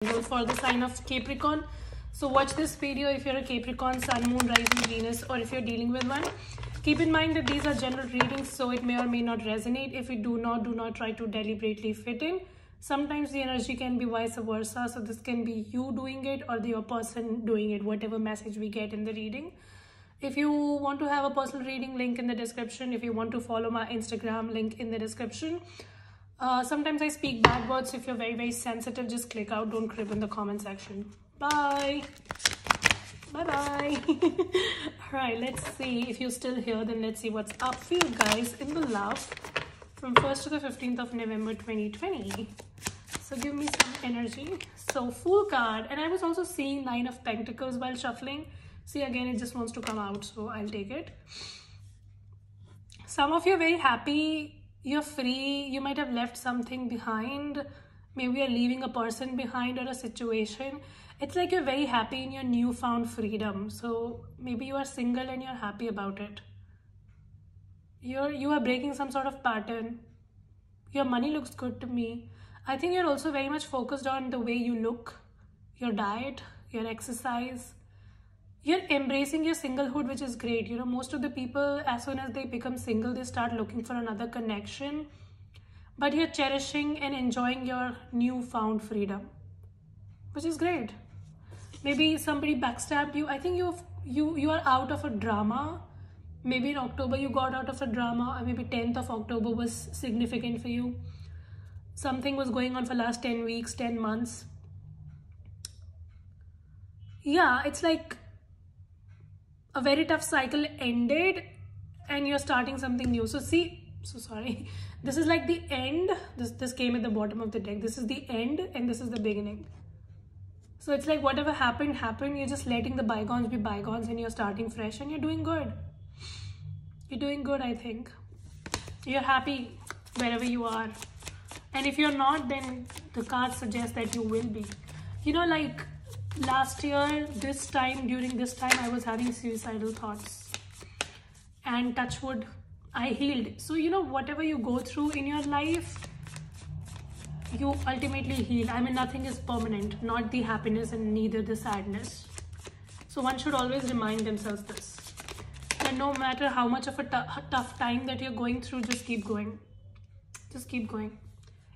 for the sign of Capricorn. So watch this video if you're a Capricorn, Sun, Moon, Rising, Venus, or if you're dealing with one. Keep in mind that these are general readings, so it may or may not resonate. If you do not try to deliberately fit in. Sometimes the energy can be vice versa, so this can be you doing it or the other person doing it, whatever message we get in the reading. If you want to have a personal reading, link in the description. If you want to follow my Instagram, link in the description. Sometimes I speak bad words. If you're very sensitive, just click out. Don't crib in the comment section. Bye bye. All right, let's see. If you're still here, then let's see what's up for you guys in the love from 1st to the 15th of November 2020. So give me some energy. So Fool card, and I was also seeing Nine of Pentacles while shuffling. See, again, it just wants to come out, so I'll take it. Some of you are very happy. You're free. You might have left something behind. Maybe you're leaving a person behind or a situation. It's like you're very happy in your newfound freedom. So maybe you are single and you're happy about it. You are breaking some sort of pattern. Your money looks good to me. I think you're also very much focused on the way you look, your diet, your exercise. You're embracing your singlehood, which is great. You know, most of the people, as soon as they become single, they start looking for another connection. But you're cherishing and enjoying your newfound freedom, which is great. Maybe somebody backstabbed you. I think you are out of a drama. Maybe in October you got out of a drama, or maybe 10th of October was significant for you. Something was going on for last 10 weeks, 10 months. Yeah, it's like a very tough cycle ended and you're starting something new. So see, sorry. This is like the end. This came at the bottom of the deck. This is the end and this is the beginning. So it's like whatever happened. You're just letting the bygones be bygones and you're starting fresh and you're doing good. You're doing good, I think. You're happy wherever you are. And if you're not, then the cards suggest that you will be. You know, like last year, during this time, I was having suicidal thoughts. And touch wood, I healed. So, you know, whatever you go through in your life, you ultimately heal. I mean, nothing is permanent, not the happiness and neither the sadness. So one should always remind themselves this. And no matter how much of a tough time that you're going through, just keep going. Just keep going.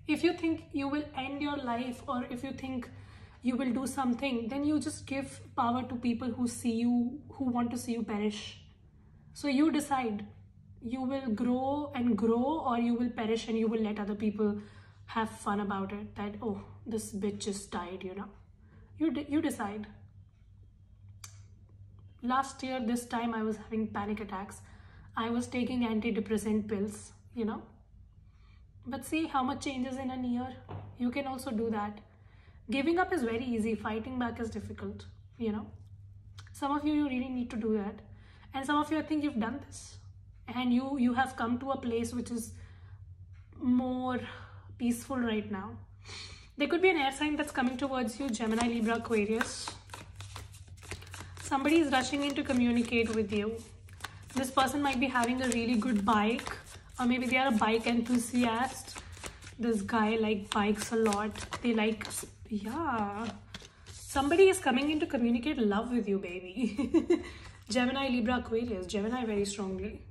If you think you will end your life, or if you think you will do something, then you just give power to people who see you, who want to see you perish. So you decide. You will grow and grow, or you will perish and you will let other people have fun about it. That, oh, this bitch just died, you know. You decide. Last year, this time, I was having panic attacks. I was taking antidepressant pills, you know. But see how much changes in a year. You can also do that. Giving up is very easy. Fighting back is difficult, you know. Some of you really need to do that. And some of you, I think you've done this. And you have come to a place which is more peaceful right now. There could be an air sign that's coming towards you. Gemini, Libra, Aquarius. Somebody is rushing in to communicate with you. This person might be having a really good bike. Or maybe they are a bike enthusiast. This guy likes bikes a lot. They like, yeah. Somebody is coming in to communicate love with you, baby. Gemini, Libra, Aquarius. Gemini very strongly.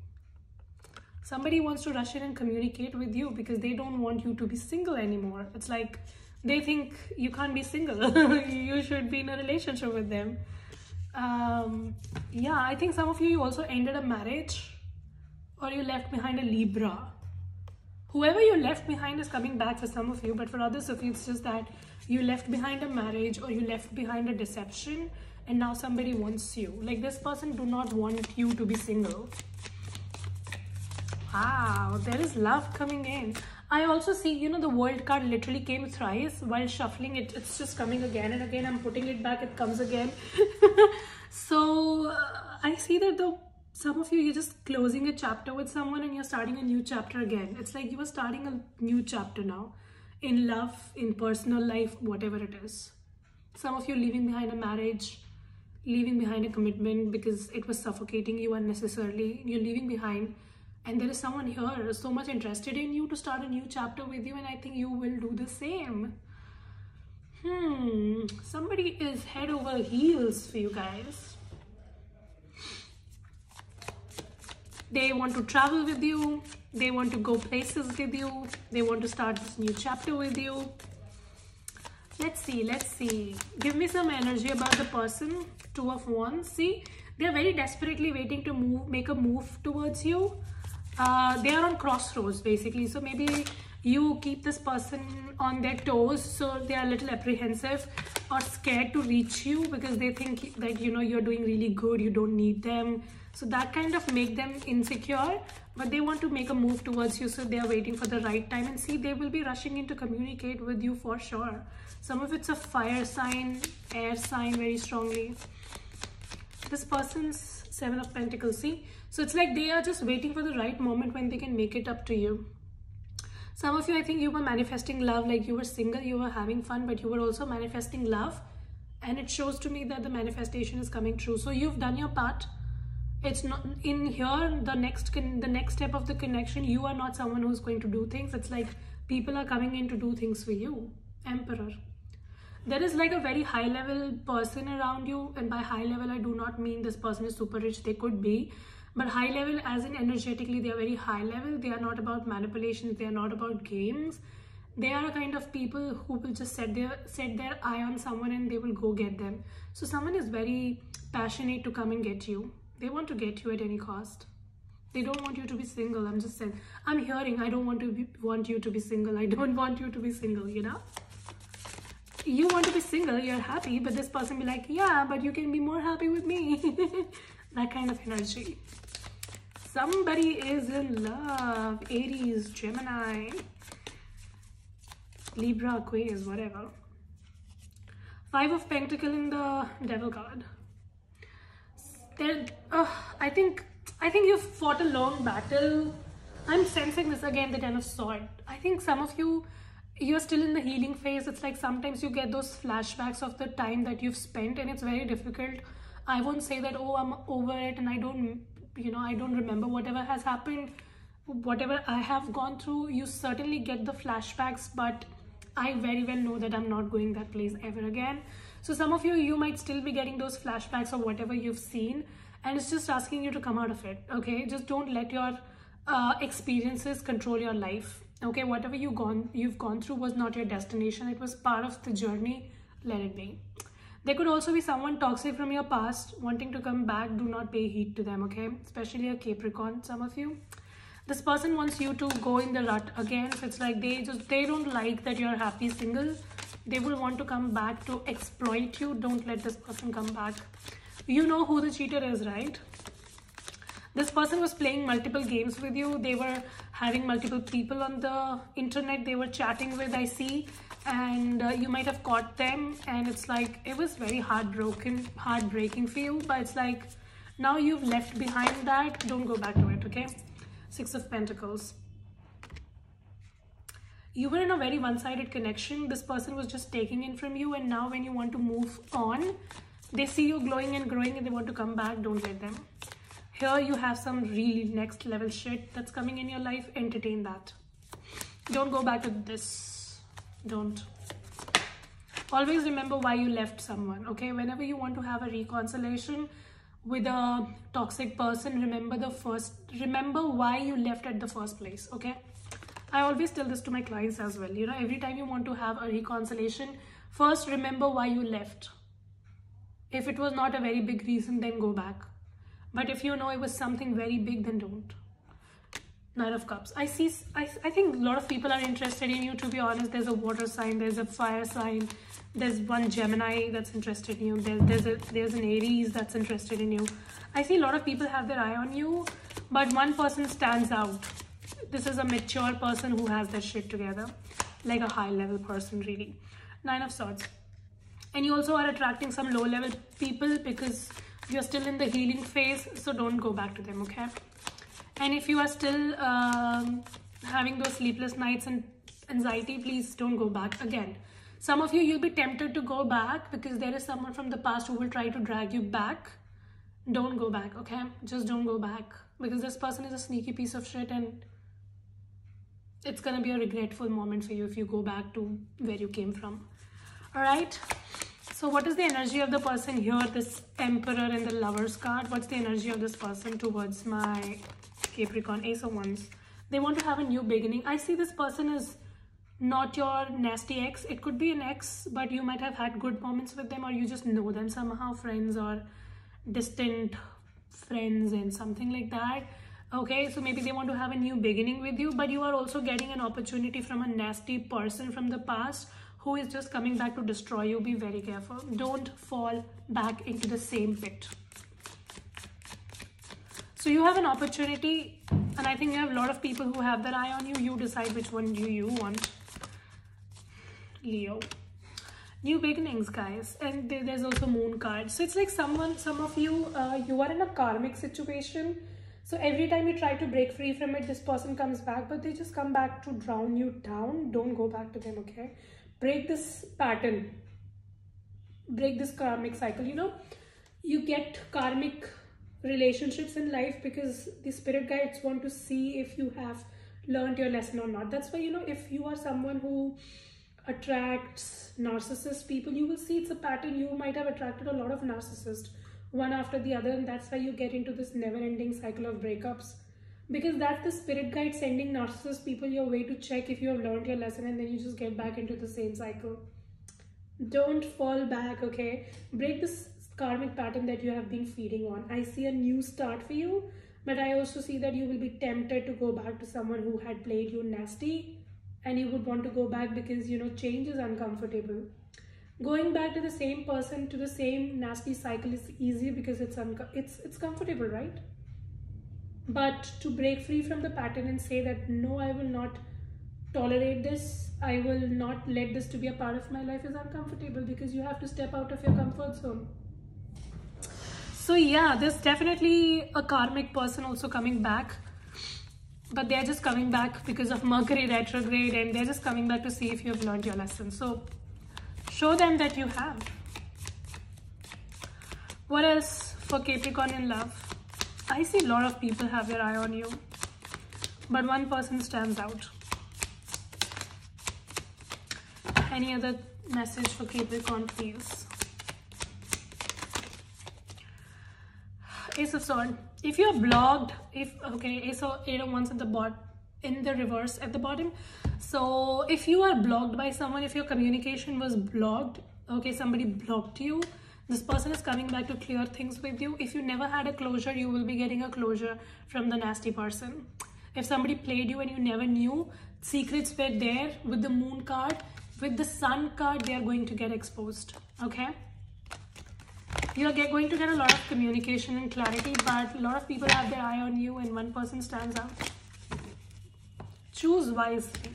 Somebody wants to rush in and communicate with you because they don't want you to be single anymore. It's like they think you can't be single. You should be in a relationship with them. Yeah, I think some of you also ended a marriage. Or you left behind a Libra. Whoever you left behind is coming back for some of you, but for others of you, it's just that you left behind a marriage or you left behind a deception and now somebody wants you. Like this person do not want you to be single. Wow, there is love coming in. I also see, you know, the World card literally came thrice while shuffling it. It's just coming again and again. I'm putting it back, it comes again. So I see that some of you, you're just closing a chapter with someone and you're starting a new chapter again. It's like you are starting a new chapter now. In love, in personal life, whatever it is. Some of you leaving behind a marriage, leaving behind a commitment because it was suffocating you unnecessarily. You're leaving behind. And there is someone here so much interested in you to start a new chapter with you. And I think you will do the same. Somebody is head over heels for you guys. They want to travel with you. They want to go places with you. They want to start this new chapter with you. Let's see. Give me some energy about the person. Two of Wands. See, they're very desperately waiting to make a move towards you. They are on crossroads basically. So maybe you keep this person on their toes, so they are a little apprehensive or scared to reach you because they think that, you know, you're doing really good, you don't need them. So that kind of make them insecure, but they want to make a move towards you, so they are waiting for the right time. And see, they will be rushing in to communicate with you for sure. Some of it's a fire sign, air sign very strongly. This person's Seven of Pentacles, see? So it's like they are just waiting for the right moment when they can make it up to you. Some of you, I think you were manifesting love, like you were single, you were having fun, but you were also manifesting love. And it shows to me that the manifestation is coming true. So you've done your part. It's not in here, the next step of the connection, you are not someone who's going to do things. It's like people are coming in to do things for you. Emperor. There is like a very high level person around you, and by high level I do not mean this person is super rich. They could be, but high level as in energetically they are very high level. They are not about manipulations, they are not about games. They are a kind of people who will just set their eye on someone and they will go get them. So someone is very passionate to come and get you. They want to get you at any cost. They don't want you to be single. I'm just saying, I'm hearing, I don't want you to be single. I don't want you to be single, you know? You want to be single, you're happy, but this person be like, yeah, but you can be more happy with me. That kind of energy. Somebody is in love. Aries, Gemini, Libra, Aquarius, whatever. Five of Pentacles in the Devil card. I think you've fought a long battle. I'm sensing this again, the Ten of Swords. I think some of you're still in the healing phase. It's like sometimes you get those flashbacks of the time that you've spent, and it's very difficult. I won't say that, oh, I'm over it and I don't remember whatever has happened, whatever I have gone through. You certainly get the flashbacks, but I very well know that I'm not going that place ever again. So some of you might still be getting those flashbacks of whatever you've seen, and it's just asking you to come out of it, okay? Just don't let your experiences control your life, okay? Whatever you've gone through was not your destination. It was part of the journey. Let it be. There could also be someone toxic from your past wanting to come back. Do not pay heed to them, okay? Especially a Capricorn, some of you. This person wants you to go in the rut again. So it's like they don't like that you're happy single. They will want to come back to exploit you. Don't let this person come back. You know who the cheater is, right? This person was playing multiple games with you. They were having multiple people on the internet they were chatting with, I see. And you might have caught them. And it's like, it was very heartbreaking for you. But it's like, now you've left behind that. Don't go back to it, okay? Six of Pentacles. You were in a very one-sided connection. This person was just taking in from you, and now when you want to move on, they see you glowing and growing and they want to come back. Don't let them. Here you have some really next level shit that's coming in your life. Entertain that. Don't go back to this. Don't. Always remember why you left someone, okay? Whenever you want to have a reconciliation with a toxic person, remember why you left at the first place, okay? I always tell this to my clients as well. You know, every time you want to have a reconciliation, first remember why you left. If it was not a very big reason, then go back. But if you know it was something very big, then don't. Nine of Cups. I think a lot of people are interested in you, to be honest. There's a water sign, there's a fire sign, there's one Gemini that's interested in you, there's an Aries that's interested in you. I see a lot of people have their eye on you, but one person stands out. This is a mature person who has their shit together, like a high level person, really. Nine of Swords. And you also are attracting some low level people because you're still in the healing phase, so don't go back to them, okay? And if you are still having those sleepless nights and anxiety, please don't go back again. Some of you, you'll be tempted to go back because there is someone from the past who will try to drag you back. Don't go back, okay? Just don't go back, because this person is a sneaky piece of shit, and it's gonna be a regretful moment for you if you go back to where you came from. All right. So what is the energy of the person here? This Emperor and the Lovers card. What's the energy of this person towards my Capricorn? Ace of Wands. They want to have a new beginning. I see this person is not your nasty ex. It could be an ex, but you might have had good moments with them, or you just know them somehow, friends or distant friends and something like that. Okay, so maybe they want to have a new beginning with you, but you are also getting an opportunity from a nasty person from the past who is just coming back to destroy you. Be very careful. Don't fall back into the same pit. So you have an opportunity, and I think you have a lot of people who have their eye on you. You decide which one do you want. Leo. New beginnings, guys. And there's also Moon card. So it's like some of you, you are in a karmic situation. So every time you try to break free from it, this person comes back, but they just come back to drown you down. Don't go back to them, okay? Break this pattern. Break this karmic cycle. You know, you get karmic relationships in life because the spirit guides want to see if you have learned your lesson or not. That's why, you know, if you are someone who attracts narcissist people, you will see it's a pattern. You might have attracted a lot of narcissists, one after the other, and that's why you get into this never-ending cycle of breakups, because that's the spirit guide sending narcissist people your way to check if you have learned your lesson, and then you just get back into the same cycle. Don't fall back, okay? Break this karmic pattern that you have been feeding on. I see a new start for you, but I also see that you will be tempted to go back to someone who had played you nasty, and you would want to go back because, you know, change is uncomfortable. Going back to the same person, to the same nasty cycle is easy because it's comfortable, right? But to break free from the pattern and say that, no, I will not tolerate this, I will not let this to be a part of my life, is uncomfortable because you have to step out of your comfort zone. So yeah, there's definitely a karmic person also coming back, but they're just coming back because of Mercury retrograde, and they're just coming back to see if you have learned your lesson. So show them that you have. What else for Capricorn in love? I see a lot of people have their eye on you, but one person stands out. Any other message for Capricorn, please? Ace of Swords. If you're blocked, Ace of Wands at the bottom, in the reverse at the bottom. So if you are blocked by someone, if your communication was blocked, okay, somebody blocked you, this person is coming back to clear things with you. If you never had a closure, you will be getting a closure from the nasty person. If somebody played you and you never knew, secrets were there. With the Moon card, with the Sun card, they are going to get exposed, okay? You are going to get a lot of communication and clarity, but a lot of people have their eye on you and one person stands out. Choose wisely.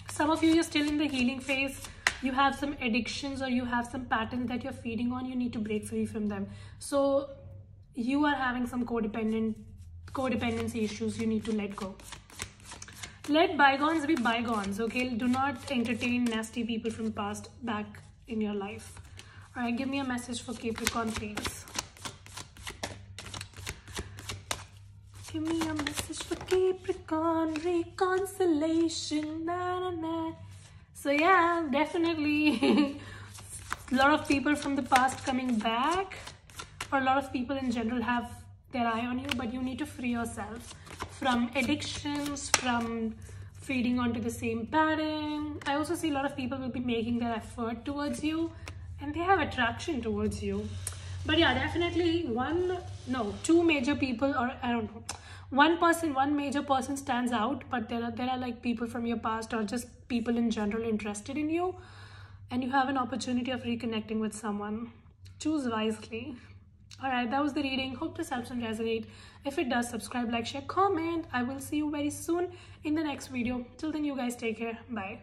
Some of you are still in the healing phase. You have some addictions or you have some patterns that you're feeding on. You need to break free from them. So you are having some codependency issues. You need to let go. Let bygones be bygones, okay? Do not entertain nasty people from the past back in your life. All right, give me a message for Capricorn, please. Give me a message for Capricorn, reconciliation, na na na. So yeah, definitely a lot of people from the past coming back, or a lot of people in general have their eye on you, but you need to free yourself from addictions, from feeding onto the same pattern. I also see a lot of people will be making their effort towards you and they have attraction towards you. But yeah, definitely two major people, or I don't know, one major person stands out, but there are like people from your past or just people in general interested in you, and you have an opportunity of reconnecting with someone. Choose wisely. All right, that was the reading. Hope this helps and resonate. If it does, subscribe, like, share, comment. I will see you very soon in the next video. Till then, you guys take care. Bye.